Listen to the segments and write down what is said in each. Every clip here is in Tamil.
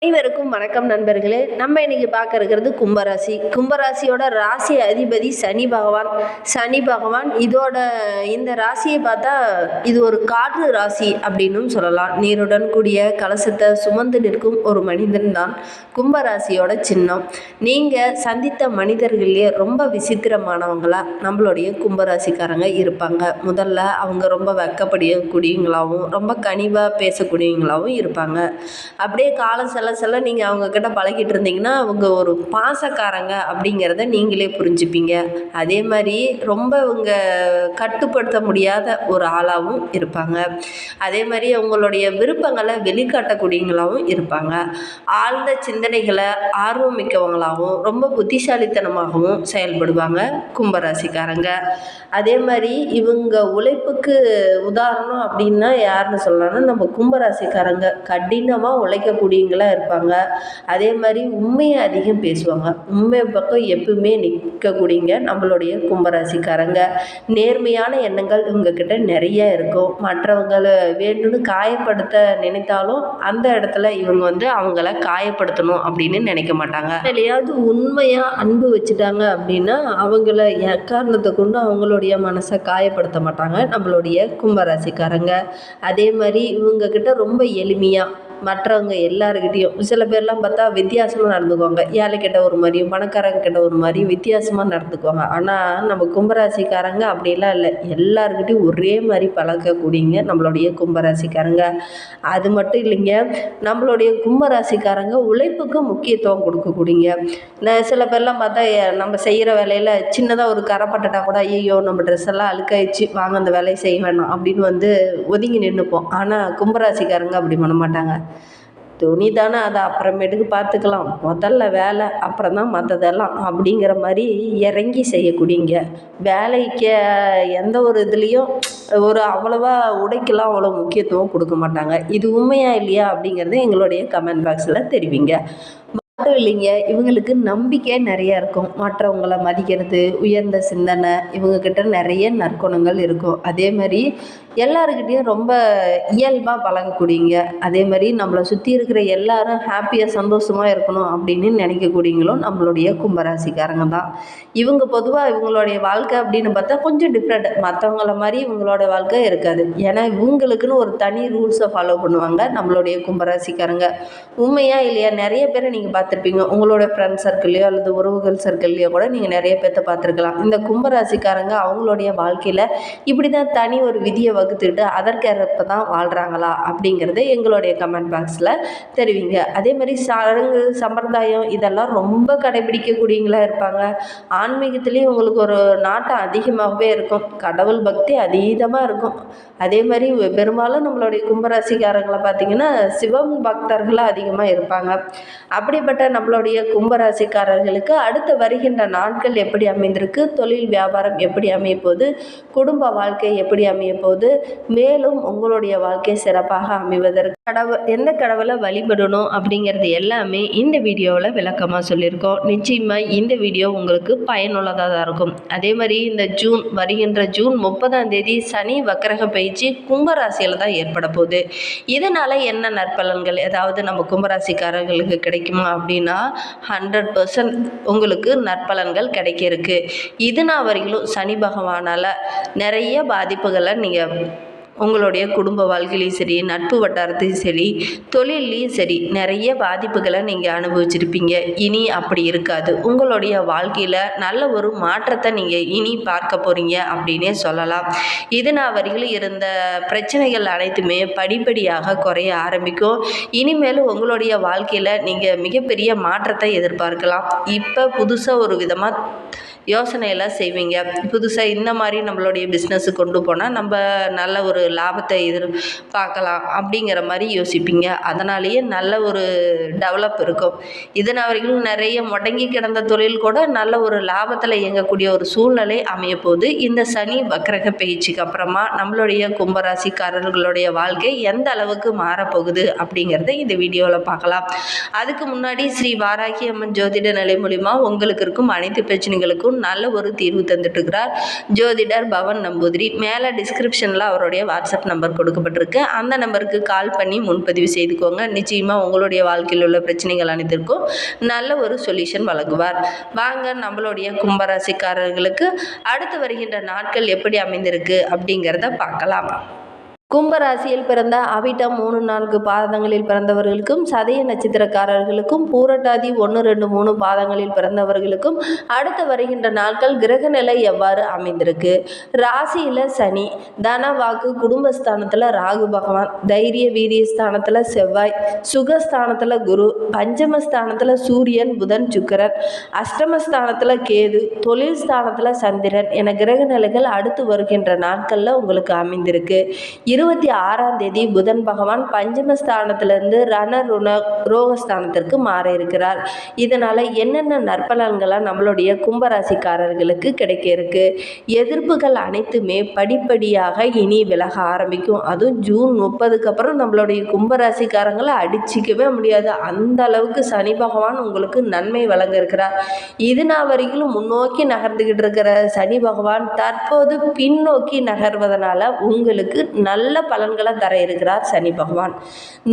அனைவருக்கும் வணக்கம் நண்பர்களே. நம்ம இன்னைக்கு பார்க்க இருக்கிறது கும்பராசி. கும்பராசியோட ராசி அதிபதி சனி பகவான். சனி பகவான் இந்த ராசியை பார்த்தா இது ஒரு காற்று ராசி அப்படின்னும் சொல்லலாம். நீருடன் கூடிய கலசத்தை சுமந்து நிற்கும் ஒரு மனிதன் தான் கும்பராசியோட சின்னம். நீங்கள் சந்தித்த மனிதர்கள்லேயே ரொம்ப விசித்திரமானவங்களா நம்மளுடைய கும்பராசிக்காரங்க இருப்பாங்க. முதல்ல அவங்க ரொம்ப வெக்கப்படக்கூடியவங்களாகவும் ரொம்ப கனிவாக பேசக்கூடியவங்களாகவும் இருப்பாங்க. அப்படியே காலம் செல்ல நீங்கள் அவங்கக்கிட்ட பழகிட்டு இருந்தீங்கன்னா அவங்க ஒரு பாசக்காரங்க அப்படிங்கிறத நீங்களே புரிஞ்சுப்பீங்க. அதே மாதிரி ரொம்ப இவங்க கட்டுப்படுத்த முடியாத ஒரு ஆளாகவும் இருப்பாங்க. அதே மாதிரி அவங்களுடைய விருப்பங்களை வெளிக்காட்டக்கூடியவங்களாகவும் இருப்பாங்க. ஆழ்ந்த சிந்தனைகளை ஆர்வம் மிக்கவங்களாகவும் ரொம்ப புத்திசாலித்தனமாகவும் செயல்படுவாங்க கும்பராசிக்காரங்க. அதே மாதிரி இவங்க உழைப்புக்கு உதாரணம் அப்படின்னா யாருன்னு சொல்லலாம்னா நம்ம கும்பராசிக்காரங்க கடினமாக உழைக்கக்கூடியவங்களா இருப்பாங்க. அதே மாதிரி உண்மையை அதிகம் பேசுவாங்க. உண்மை பக்கம் எப்பவுமே நிற்கக்கூடியங்க நம்மளுடைய கும்பராசிக்காரங்க. நேர்மையான எண்ணங்கள் இவங்கக்கிட்ட நிறைய இருக்கும். மற்றவங்களை வேண்டும்னு காயப்படுத்த நினைத்தாலும் அந்த இடத்துல இவங்க அவங்கள காயப்படுத்தணும் அப்படின்னு நினைக்க மாட்டாங்க. இல்லையாவது உண்மையாக அன்பு வச்சுட்டாங்க அப்படின்னா அவங்கள எக்காரணத்தை கொண்டு அவங்களுடைய மனசை காயப்படுத்த மாட்டாங்க நம்மளுடைய கும்பராசிக்காரங்க. அதே மாதிரி இவங்கக்கிட்ட ரொம்ப எளிமையாக மற்றவங்க எல்லாருக்கிட்டையும் சில பேர்லாம் பார்த்தா வித்தியாசமாக நடந்துக்குவாங்க. ஏழைக்கிட்ட ஒரு மாதிரியும் பணக்காரங்கிட்ட ஒரு மாதிரியும் வித்தியாசமாக நடந்துக்குவாங்க. ஆனால் நம்ம கும்பராசிக்காரங்க அப்படிலாம் இல்லை. எல்லாருக்கிட்டையும் ஒரே மாதிரி பழக்கக்கூடியங்க நம்மளுடைய கும்பராசிக்காரங்க. அது மட்டும் இல்லைங்க, நம்மளுடைய கும்பராசிக்காரங்க உழைப்புக்கு முக்கியத்துவம் கொடுக்கக்கூடியங்க. சில பேர்லாம் பார்த்தா நம்ம செய்கிற வேலையில் சின்னதாக ஒரு கரை பட்டுட்டா கூட ஐயோ நம்ம ட்ரெஸ் எல்லாம் அழுக்காயிடுச்சு வாங்க அந்த வேலையை செய்ய வேணாம் அப்படின்னு ஒதுங்கி நின்றுப்போம். ஆனால் கும்பராசிக்காரங்க அப்படி பண்ண மாட்டாங்க. துணி தானே அதை அப்புறமேட்டுக்கு பார்த்துக்கலாம், முதல்ல வேலை அப்புறம் தான் மற்றதெல்லாம் அப்படிங்கிற மாதிரி இறங்கி செய்யக்கூடியங்க. வேலைக்கு எந்த ஒரு இதுலேயும் அவ்வளோவா உடைக்கெல்லாம் அவ்வளோ முக்கியத்துவம் கொடுக்க மாட்டாங்க. இது உண்மையா இல்லையா அப்படிங்கிறது எங்களுடைய கமெண்ட் பாக்ஸில் தெரிவிங்க. மட்டும் இல்லைங்க, இவங்களுக்கு நம்பிக்கை நிறையா இருக்கும். மற்றவங்களை மதிக்கிறது, உயர்ந்த சிந்தனை, இவங்கக்கிட்ட நிறைய நற்குணங்கள் இருக்கும். அதே மாதிரி எல்லாருக்கிட்டேயும் ரொம்ப இயல்பாக பழகக்கூடியங்க. அதே மாதிரி நம்மளை சுற்றி இருக்கிற எல்லாரும் ஹாப்பியாக சந்தோஷமாக இருக்கணும் அப்படின்னு நினைக்கக்கூடியங்களும் நம்மளுடைய கும்பராசிக்காரங்க தான். இவங்க பொதுவாக இவங்களுடைய வாழ்க்கை அப்படின்னு பார்த்தா கொஞ்சம் டிஃப்ரெண்ட். மற்றவங்கள மாதிரி இவங்களோட வாழ்க்கை இருக்காது. ஏன்னா இவங்களுக்குன்னு ஒரு தனி ரூல்ஸை ஃபாலோ பண்ணுவாங்க நம்மளுடைய கும்பராசிக்காரங்க. உண்மையா இல்லையா? நிறைய பேரை நீங்கள் பார்த்துருப்பீங்க. உங்களோட ஃப்ரெண்ட்ஸ் சர்க்கிள்லையோ அல்லது உறவுகள் சர்க்கிள்லையோ கூட நீங்கள் நிறைய பேர்த்த பார்த்துருக்கலாம். இந்த கும்பராசிக்காரங்க அவங்களுடைய வாழ்க்கையில் இப்படி தான் தனி ஒரு விதியை வகுத்துக்கிட்டு அதற்கேற்ப தான் வாழ்கிறாங்களா அப்படிங்கிறத எங்களுடைய கமெண்ட் பாக்ஸில் தெரிவிங்க. அதே மாதிரி சடங்கு சம்பிரதாயம் இதெல்லாம் ரொம்ப கடைபிடிக்கக்கூடியவங்களா இருப்பாங்க. ஆன்மீகத்துலேயும் உங்களுக்கு ஒரு நாட்டம் அதிகமாகவே இருக்கும். கடவுள் பக்தி அதீதமாக இருக்கும். அதே மாதிரி பெரும்பாலும் நம்மளுடைய கும்பராசிக்காரங்களை பார்த்திங்கன்னா சிவம் பக்தர்களாக அதிகமாக இருப்பாங்க. அப்படிப்பட்ட நம்மளுடைய கும்பராசிக்காரர்களுக்கு அடுத்து வருகின்ற நாட்கள் எப்படி அமைந்திருக்கு, தொழில் வியாபாரம் எப்படி அமைய போகுது, குடும்ப வாழ்க்கை எப்படி அமைய போகுது, மேலும் உங்களுடைய வாழ்க்கை சிறப்பாக அமைவதற்கு எந்த கடவுளை வழிபடணும் அப்படிங்கிறது எல்லாமே இந்த வீடியோவில் விளக்கமாக சொல்லியிருக்கோம். நிச்சயமாக இந்த வீடியோ உங்களுக்கு பயனுள்ளதாக தான் இருக்கும். அதே மாதிரி வருகின்ற ஜூன் 30 சனி வக்கரக பயிற்சி கும்பராசியில் தான் ஏற்பட போகுது. இதனால் என்ன நற்பலன்கள் ஏதாவது நம்ம கும்பராசிக்காரர்களுக்கு கிடைக்குமா அப்படின்னா 100% உங்களுக்கு நற்பலன்கள் கிடைக்க இருக்கு. இதனால் வரையிலும் சனி பகவானால் நிறைய பாதிப்புகளை நீங்கள் உங்களுடைய குடும்ப வாழ்க்கையிலையும் சரி, நட்பு வட்டாரத்தையும் சரி, தொழிலையும் சரி நிறைய பாதிப்புகளை நீங்கள் அனுபவிச்சிருப்பீங்க. இனி அப்படி இருக்காது. உங்களுடைய வாழ்க்கையில் நல்ல ஒரு மாற்றத்தை நீங்கள் இனி பார்க்க போகிறீங்க அப்படின்னே சொல்லலாம். இதனால் வரையிலும் இருந்த பிரச்சனைகள் அனைத்துமே படிப்படியாக குறைய ஆரம்பிக்கும். இனிமேலும் உங்களுடைய வாழ்க்கையில் நீங்கள் மிகப்பெரிய மாற்றத்தை எதிர்பார்க்கலாம். இப்போ புதுசாக ஒரு விதமாக யோசனையெல்லாம் செய்வீங்க. புதுசாக இந்த மாதிரி நம்மளுடைய பிஸ்னஸு கொண்டு போனால் நம்ம நல்ல ஒரு லாபத்தை எதிர்பார்க்கலாம் அப்படிங்கிற மாதிரி யோசிப்பீங்க. அதனாலேயே நல்ல ஒரு டெவலப் இருக்கும். இதனால் வரைக்கும் நிறைய முடங்கி கிடந்த தொழில் கூட நல்ல ஒரு லாபத்தில் இயங்கக்கூடிய ஒரு சூழ்நிலை அமைய போது இந்த சனி வக்கரக பயிற்சிக்கு அப்புறமா நம்மளுடைய கும்பராசிக்காரர்களுடைய வாழ்க்கை எந்த அளவுக்கு மாறப்போகுது அப்படிங்கிறத இந்த வீடியோவில் பார்க்கலாம். அதுக்கு முன்னாடி ஸ்ரீ வாராகி அம்மன் ஜோதிட நிலை மூலிமா உங்களுக்கு இருக்கும் அனைத்து பிரச்சனைகளுக்கும் கேள்விகளுக்கும் நல்ல ஒரு தீர்வு தந்துட்டு இருக்கிறார் ஜோதிடர் பவன் நம்பூதிரி. மேலே டிஸ்கிரிப்ஷனில் அவருடைய வாட்ஸ்அப் நம்பர் கொடுக்கப்பட்டிருக்கு. அந்த நம்பருக்கு கால் பண்ணி முன்பதிவு செய்துக்கோங்க. நிச்சயமாக உங்களுடைய வாழ்க்கையில் உள்ள பிரச்சனைகள் அனைத்திற்கும் நல்ல ஒரு சொல்யூஷன் வழங்குவார். வாங்க நம்மளுடைய கும்பராசிக்காரர்களுக்கு அடுத்து வருகின்ற நாட்கள் எப்படி அமைந்திருக்கு அப்படிங்கிறத பார்க்கலாம். கும்பராசியில் பிறந்த அவிட்டம் 3-4 பாதங்களில் பிறந்தவர்களுக்கும், சதய நட்சத்திரக்காரர்களுக்கும், பூரட்டாதி 1-2-3 பாதங்களில் பிறந்தவர்களுக்கும் அடுத்து வருகின்ற நாட்கள் கிரக நிலை எவ்வாறு அமைந்திருக்கு. ராசியில் சனி, தன வாக்கு குடும்பஸ்தானத்தில் ராகு பகவான், தைரிய வீரியஸ்தானத்தில் செவ்வாய், சுகஸ்தானத்தில் குரு, பஞ்சமஸ்தானத்தில் சூரியன் புதன் சுக்கிரன், அஷ்டமஸ்தானத்தில் கேது, தொழில் ஸ்தானத்தில் சந்திரன் என கிரக நிலைகள் அடுத்து வருகின்ற நாட்களில் உங்களுக்கு அமைந்திருக்கு. 26ஆம் தேதி புதன் பகவான் பஞ்சமஸ்தானத்திலிருந்து ரோகஸ்தானத்திற்கு மாற இருக்கிறார். இதனால என்னென்ன நற்பலன்களை நம்மளுடைய கும்பராசிக்காரர்களுக்கு கிடைக்க இருக்கு. எதிர்ப்புகள் அனைத்துமே படிப்படியாக இனி விலக ஆரம்பிக்கும். அதுவும் ஜூன் 30க்கு அப்புறம் நம்மளுடைய கும்பராசிக்காரங்களை அடிச்சிக்கவே முடியாது. அந்த அளவுக்கு சனி பகவான் உங்களுக்கு நன்மை வழங்க இருக்கிறார். இது நாள் வரைக்கும் முன்னோக்கி நகர்ந்துகிட்டு இருக்கிற சனி பகவான் தற்போது பின்னோக்கி நகர்வதனால உங்களுக்கு நல்ல பலன்களை தர இருக்கிறார் சனி பகவான்.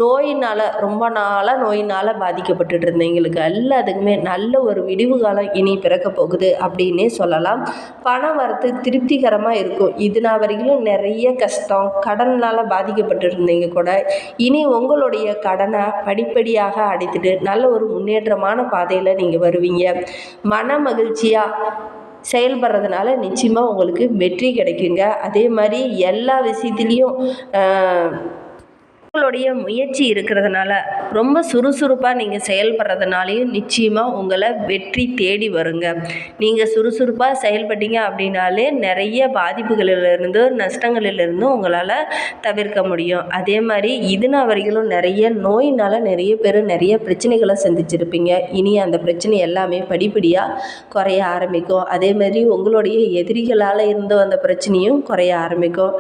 நோயினால் ரொம்ப நாளாக நோயினால் பாதிக்கப்பட்டு இருந்தவங்களுக்கு எல்லாத்துக்குமே நல்ல ஒரு விடிவு காலம் இனி பிறக்க போகுது அப்படின்னே சொல்லலாம். பணம் வரத்து திருப்திகரமாக இருக்கும். இது நாள் வரைக்கும் நிறைய கஷ்டம் கடனால் பாதிக்கப்பட்டு இருந்தீங்க கூட இனி உங்களுடைய கடனை படிப்படியாக அடைத்துட்டு நல்ல ஒரு முன்னேற்றமான பாதையில் நீங்கள் வருவீங்க. மன மகிழ்ச்சியாக செயல்படுறதுனால நிச்சயமாக உங்களுக்கு வெற்றி கிடைக்குங்க. அதே மாதிரி எல்லா விஷயத்துலேயும் உங்களுடைய முயற்சி இருக்கிறதுனால ரொம்ப சுறுசுறுப்பாக நீங்கள் செயல்படுறதுனாலையும் நிச்சயமாக உங்களை வெற்றி தேடி வருங்க. நீங்கள் சுறுசுறுப்பாக செயல்பட்டீங்க அப்படின்னாலே நிறைய பாதிப்புகளிலிருந்து நஷ்டங்களிலிருந்தும் உங்களால் தவிர்க்க முடியும். அதே மாதிரி இது நாள் வரைக்கும் நிறைய நோயினால் நிறைய பேர் நிறைய பிரச்சனைகளை சந்திச்சிருப்பீங்க. இனி அந்த பிரச்சனை எல்லாமே படிப்படியாக குறைய ஆரம்பிக்கும். அதே மாதிரி உங்களுடைய எதிரிகளால் இருந்த அந்த பிரச்சனையும் குறைய ஆரம்பிக்கும்.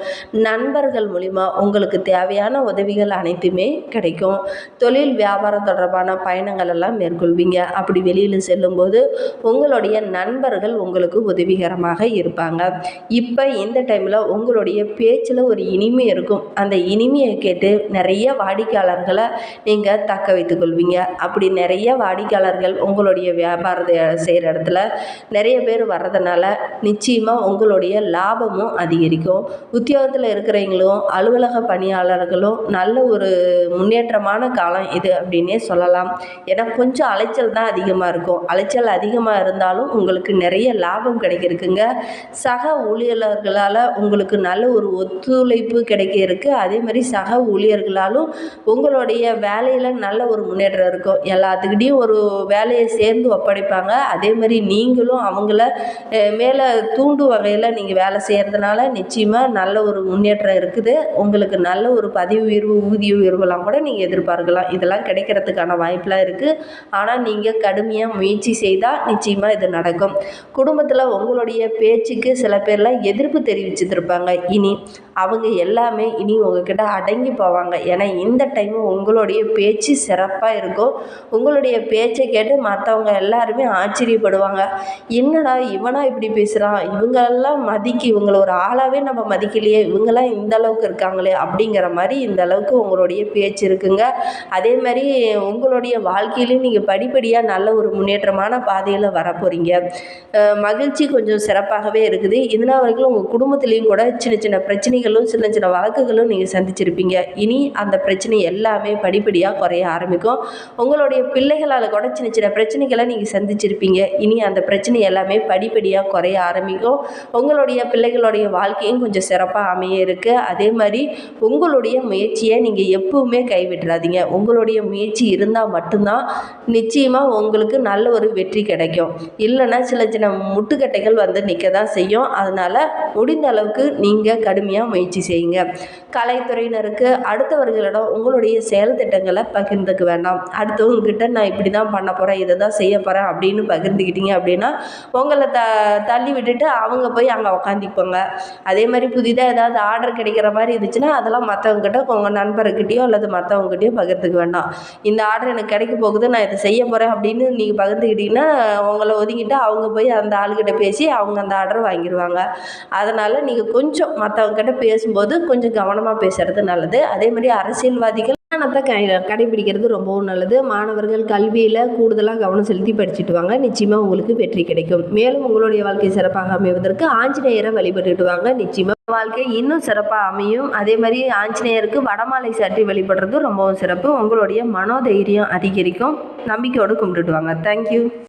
நண்பர்கள் மூலிமா உங்களுக்கு தேவையான உதவிகள் அனைத்துமே கிடைக்கும். தொழில் வியாபாரம் தொடர்பான பயணங்கள் எல்லாம் மேற்கொள்வீங்க. அப்படி வெளியில் செல்லும்போது உங்களுடைய நண்பர்கள் உங்களுக்கு உதவிகரமாக இருப்பாங்க. இப்போ இந்த டைமில் உங்களுடைய பேச்சில் ஒரு இனிமை இருக்கும். அந்த இனிமையை கேட்டு நிறைய வாடிக்கையாளர்களை நீங்கள் தக்க வைத்துக் கொள்வீங்க. அப்படி நிறைய வாடிக்கையாளர்கள் உங்களுடைய வியாபாரத்தை செய்கிற இடத்துல நிறைய பேர் வர்றதுனால நிச்சயமாக உங்களுடைய லாபமும் அதிகரிக்கும். உத்தியோகத்தில் இருக்கிறவங்களும் அலுவலக பணியாளர்களும் நல்ல ஒரு முன்னேற்றமான காலம் இது அப்படின்னே சொல்லலாம். ஏன்னா கொஞ்சம் அலைச்சல் தான் அதிகமாக இருக்கும். அலைச்சல் அதிகமாக இருந்தாலும் உங்களுக்கு நிறைய லாபம் கிடைக்கிறதுக்குங்க. சக ஊழியர்களால் உங்களுக்கு நல்ல ஒரு ஒத்துழைப்பு கிடைக்க இருக்குது. அதே மாதிரி சக ஊழியர்களாலும் உங்களுடைய வேலையில் நல்ல ஒரு முன்னேற்றம் இருக்கும். எல்லாத்துக்கிட்டையும் ஒரு வேலையை சேர்ந்து ஒப்படைப்பாங்க. அதே மாதிரி நீங்களும் அவங்கள மேலே தூண்டு வகையில் நீங்கள் வேலை செய்கிறதுனால நிச்சயமாக நல்ல ஒரு முன்னேற்றம் இருக்குது. உங்களுக்கு நல்ல ஒரு பதவி உயர்வு ஊதிய உயர்வுலாம் கூட நீங்கள் எதிர்பார்க்கலாம். இதெல்லாம் கிடைக்கிறதுக்கான வாய்ப்பெலாம் இருக்குது. ஆனால் நீங்கள் கடுமையாக முயற்சி செய்தால் நிச்சயமாக இது நடக்கும். குடும்பத்தில் உங்களுடைய பேச்சுக்கு சில பேர்லாம் எதிர்ப்பு தெரிவிச்சுருப்பாங்க. இனி அவங்க எல்லாமே இனி உங்ககிட்ட அடங்கி போவாங்க. ஏன்னா இந்த டைம் உங்களுடைய பேச்சு சிறப்பாக இருக்கும். உங்களுடைய பேச்சை கேட்டு மற்றவங்க எல்லாருமே ஆச்சரியப்படுவாங்க. என்னடா இவனா இப்படி பேசுகிறான், இவங்களெல்லாம் இவங்களை ஒரு ஆளாகவே நம்ம மதிக்கலையே, இவங்கெல்லாம் இந்த அளவுக்கு இருக்காங்களே அப்படிங்கிற மாதிரி இந்த அளவுக்கு உங்களுடைய பேச்சு இருக்குங்க. அதே மாதிரி உங்களுடைய வாழ்க்கையிலையும் நீங்கள் படிப்படியாக நல்ல ஒரு முன்னேற்றமான பாதையில் வரப்போகிறீங்க. மகிழ்ச்சி கொஞ்சம் சிறப்பாகவே இருக்குது. இதனால் வரைக்கும் உங்கள் குடும்பத்துலேயும் கூட சின்ன சின்ன பிரச்சனைகளும் சின்ன சின்ன வழக்குகளும் நீங்கள் சந்திச்சிருப்பீங்க. இனி அந்த பிரச்சனை எல்லாமே படிப்படியாக குறைய ஆரம்பிக்கும். உங்களுடைய பிள்ளைகளால் கூட சின்ன சின்ன பிரச்சனைகளை நீங்கள் சந்திச்சிருப்பீங்க. இனி அந்த பிரச்சனை எல்லாமே படிப்படியாக குறைய ஆரம்பிக்கும். உங்களுடைய பிள்ளைகளுடைய வாழ்க்கையும் கொஞ்சம் சிறப்பாக அமைய இருக்குது. அதே மாதிரி உங்களுடைய முயற்சியை நீங்கள் எப்பவுமே கைவிட்டுறாதீங்க. உங்களுடைய முயற்சி இருந்தால் மட்டும்தான் நிச்சயமாக உங்களுக்கு நல்ல ஒரு வெற்றி கிடைக்கும். இல்லைன்னா சில சின்ன முட்டுக்கட்டைகள் வந்து நிற்க தான் செய்யும். அதனால் முடிந்த அளவுக்கு நீங்கள் கடுமையாக முயற்சி செய்யுங்க. கலைத்துறையினருக்கு அடுத்தவர்களிடம் உங்களுடைய செயல் திட்டங்களை பகிர்ந்துக்க வேண்டாம். அடுத்தவங்ககிட்ட நான் இப்படி தான் பண்ண போகிறேன், இதை தான் செய்ய போகிறேன் அப்படின்னு பகிர்ந்துக்கிட்டீங்க அப்படின்னா உங்களை தள்ளி விட்டுட்டு அவங்க போய் அங்கே உக்காந்திப்பாங்க. அதே மாதிரி புதிதாக ஏதாவது ஆர்டர் கிடைக்கிற மாதிரி இருந்துச்சுன்னா அதெல்லாம் மற்றவங்ககிட்ட உங்கள் நண்பர்கிட்டயோ அல்லது மற்றவங்ககிட்டயோ பகிர்ந்துக்க வேண்டாம். இந்த ஆர்டர் எனக்கு கிடைக்க போகுது, நான் இதை செய்ய போகிறேன் அப்படின்னு நீங்கள் பகிர்ந்துக்கிட்டிங்கன்னா உங்களை ஒதுங்கிட்டு அவங்க போய் அந்த ஆளுகிட்ட பேசி அவங்க அந்த ஆர்டரை வாங்கிடுவாங்க. அதனால் நீங்கள் கொஞ்சம் மற்றவங்ககிட்ட பேசும்போது கொஞ்சம் கவனமாக பேசுகிறது நல்லது. அதே மாதிரி அரசியல்வாதிகள் ஞானத்தை கடைபிடிக்கிறது ரொம்பவும் நல்லது. மாணவர்கள் கல்வியில் கூடுதலாக கவனம் செலுத்தி படிச்சுட்டு வாங்க. நிச்சயமாக உங்களுக்கு வெற்றி கிடைக்கும். மேலும் உங்களுடைய வாழ்க்கை சிறப்பாக அமைவதற்கு ஆஞ்சநேயரை வழிபட்டுட்டு வாங்க. நிச்சயமாக வாழ்க்கை இன்னும் சிறப்பாக அமையும். அதே மாதிரி ஆஞ்சநேயருக்கு வடமாலை சாற்றி வழிபடுறது ரொம்பவும் சிறப்பு. உங்களுடைய மனோதைரியம் அதிகரிக்கும். நம்பிக்கையோடு கும்பிட்டுட்டு வாங்க. தேங்க்யூ.